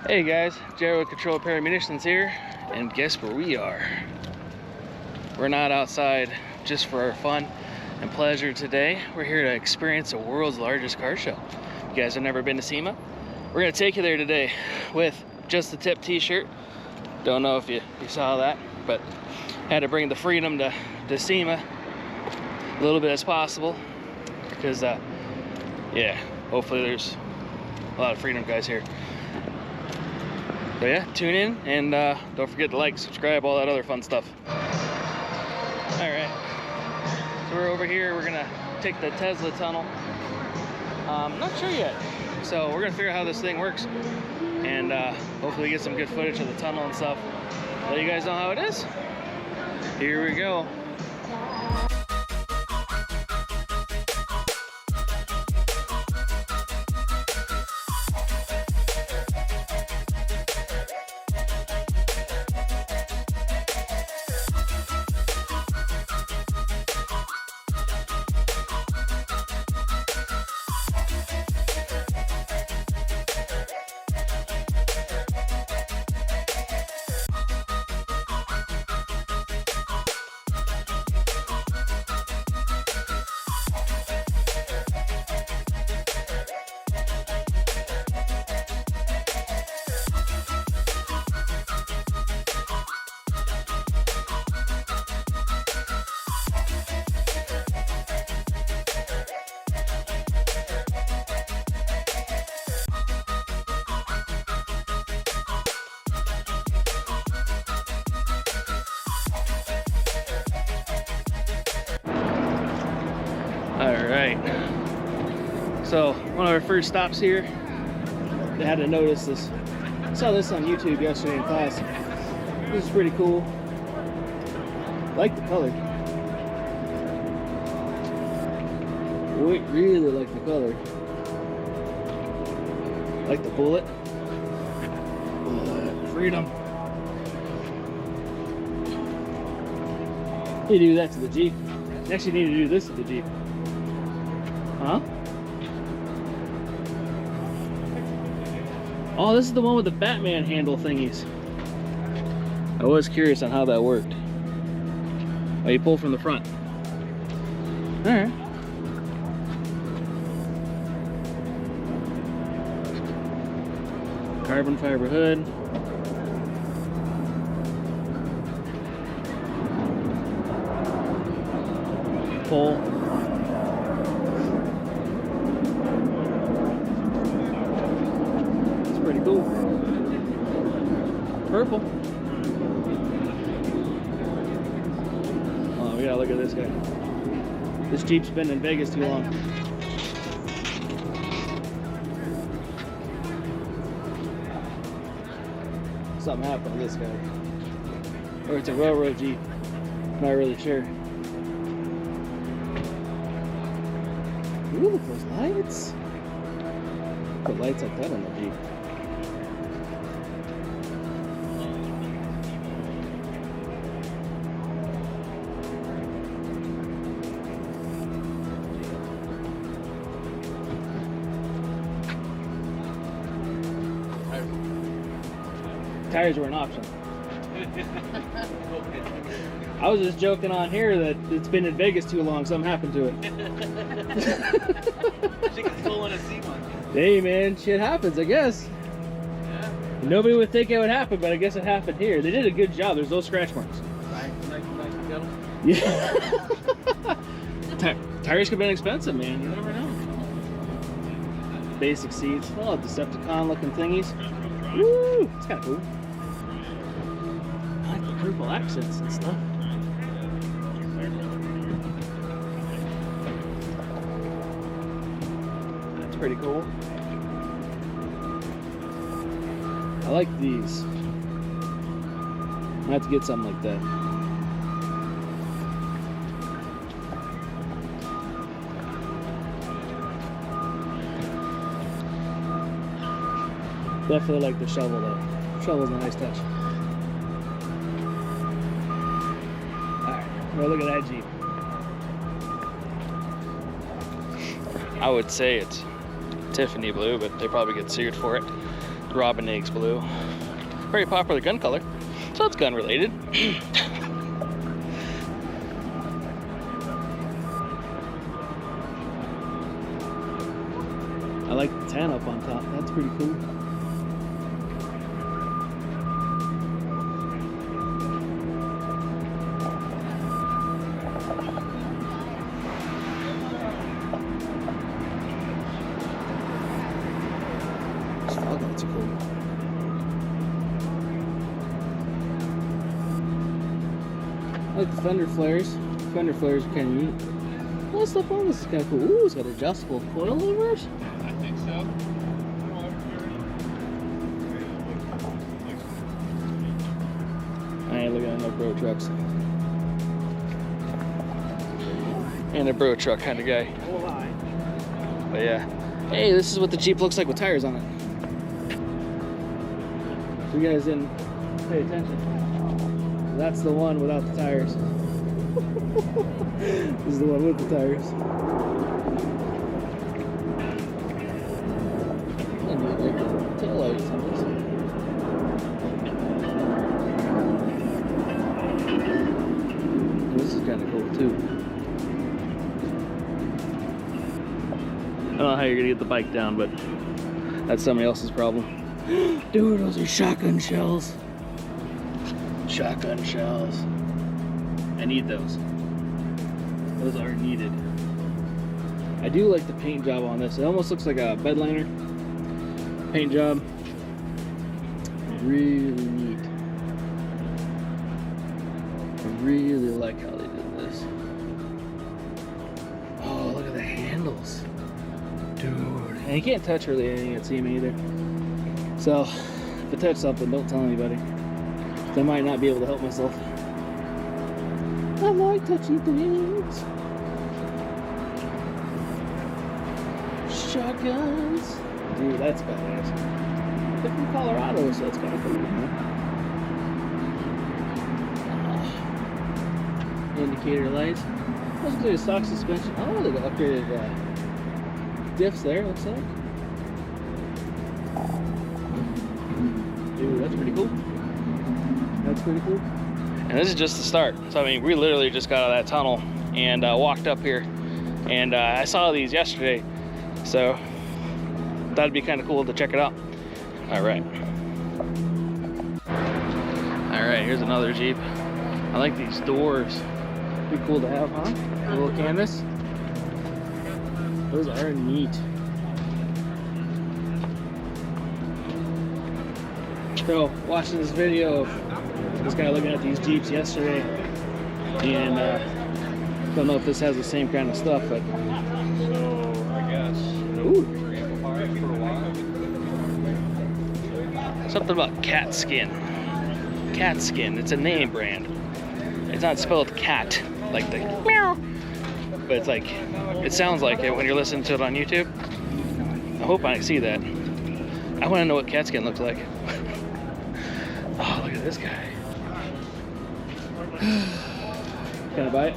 Hey guys, Jared with Control Repair Munitions here, and guess where we are? We're not outside just for our fun and pleasure today. We're here to experience the world's largest car show. You guys have never been to SEMA? We're gonna take you there today with Just the Tip t-shirt. Don't know if you saw that, but had to bring the freedom to SEMA a little bit as possible because yeah, hopefully there's a lot of freedom guys here. But yeah, tune in and don't forget to like, subscribe, all that other fun stuff. All right, so we're over here. We're gonna take the Tesla tunnel. Not sure yet, so we're gonna figure out how this thing works and hopefully get some good footage of the tunnel and stuff. Let you guys know how it is. Here we go. Alright, so one of our first stops here, they had to notice this. I saw this on YouTube yesterday in class. This is pretty cool. I like the color. Really like the color. Like the bullet. Freedom. You do that to the Jeep. Next you need to do this to the Jeep. Huh? Oh, this is the one with the Batman handle thingies. I was curious on how that worked. Oh, you pull from the front. Alright. Carbon fiber hood. Pull. Pretty cool. Purple. Oh, we gotta look at this guy. This Jeep's been in Vegas too long. Something happened to this guy. Or it's a railroad Jeep. Not really sure. Ooh, look at those lights. Put lights like that on the Jeep. Tires were an option. I was just joking on here that it's been in Vegas too long, something happened to it. I think it's still on a SEMA. Hey man, shit happens, I guess. Yeah. Nobody would think it would happen, but I guess it happened here. They did a good job. There's no scratch marks. Yeah. Tires could have been expensive, man. You never know. Basic seats. Oh, Decepticon looking thingies. Woo! It's kind of cool. I like the purple accents and stuff. That's pretty cool. I like these. I have to get something like that. Definitely like the shovel though. Shovel's a nice touch. Alright, well look at that Jeep. I would say it's Tiffany blue, but they probably get sued for it. Robin Eggs blue. Very popular gun color, so it's gun related. I like the tan up on top. That's pretty cool. Oh, that's cool. I like the fender flares. Fender flares are kind of neat. All this stuff on this is kind of cool. Ooh, it's got adjustable coilovers. I think so. I ain't looking at no bro trucks. And a bro truck kind of guy. But yeah. Hey, this is what the Jeep looks like with tires on it. So you guys didn't pay attention. That's the one without the tires. This is the one with the tires. And you like the tail lights on this. This is kind of cool too. I don't know how you're gonna get the bike down, but that's somebody else's problem. Dude, those are shotgun shells. Shotgun shells. I need those. Those are needed. I do like the paint job on this. It almost looks like a bed liner. Paint job. Really neat. I really like how they did this. Oh, look at the handles. Dude. And you can't touch really anything at SEMA either. So, if I touch something, don't tell anybody. I might not be able to help myself. I like touching things. Shotguns. Dude, that's badass. They're from Colorado, so that's kind of cool, huh? Indicator lights. Let's do a stock suspension. Oh, they got upgraded diffs there, looks like. Dude, that's pretty cool. That's pretty cool. And this is just the start. So I mean, we literally just got out of that tunnel and walked up here, and I saw these yesterday, so that'd be kind of cool to check it out. All right, here's another Jeep. I like these doors. Pretty cool to have, huh? A little canvas. Those are neat. So, watching this video of this guy looking at these Jeeps yesterday, and don't know if this has the same kind of stuff, but So, I guess. ooh, Amplified for a while. something about cat skin. Cat skin. It's a name brand. It's not spelled cat like the meow, but it's like, it sounds like it when you're listening to it on YouTube. I hope I see that. I want to know what cat skin looks like. Oh, look at this guy. Can I buy it?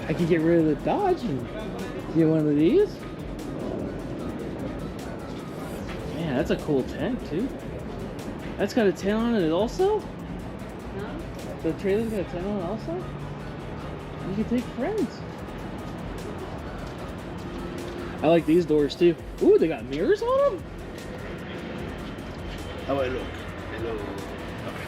I could get rid of the Dodge and get one of these. Man, that's a cool tent too. That's got a tent on it also? The trailer's got a tent on it also? You can take friends. I like these doors too. Ooh, they got mirrors on them? How do I look? Hello. Okay.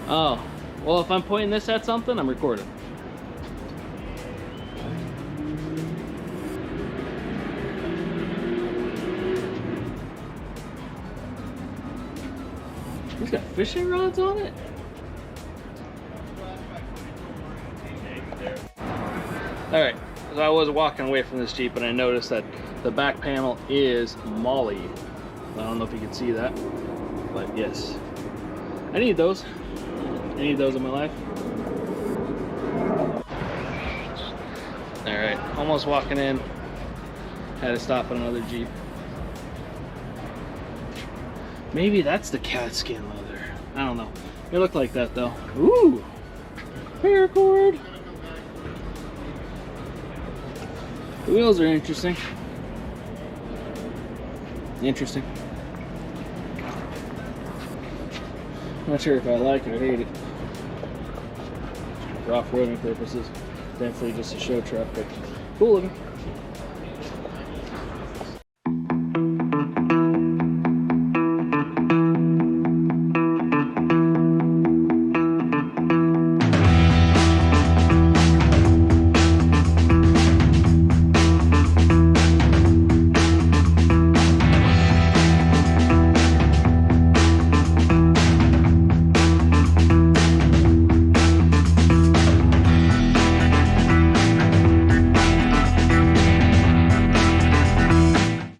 Oh, well, if I'm pointing this at something, I'm recording. He's got fishing rods on it? Alright, so I was walking away from this Jeep and I noticed that the back panel is Molly. I don't know if you can see that, but yes. I need those. I need those in my life. Alright, almost walking in. Had to stop at another Jeep. Maybe that's the cat skin leather. I don't know. It looked like that though. Ooh! Paracord! The wheels are interesting. Interesting. Not sure if I like it or hate it. For off-roading purposes. Definitely just a show truck, but cool looking.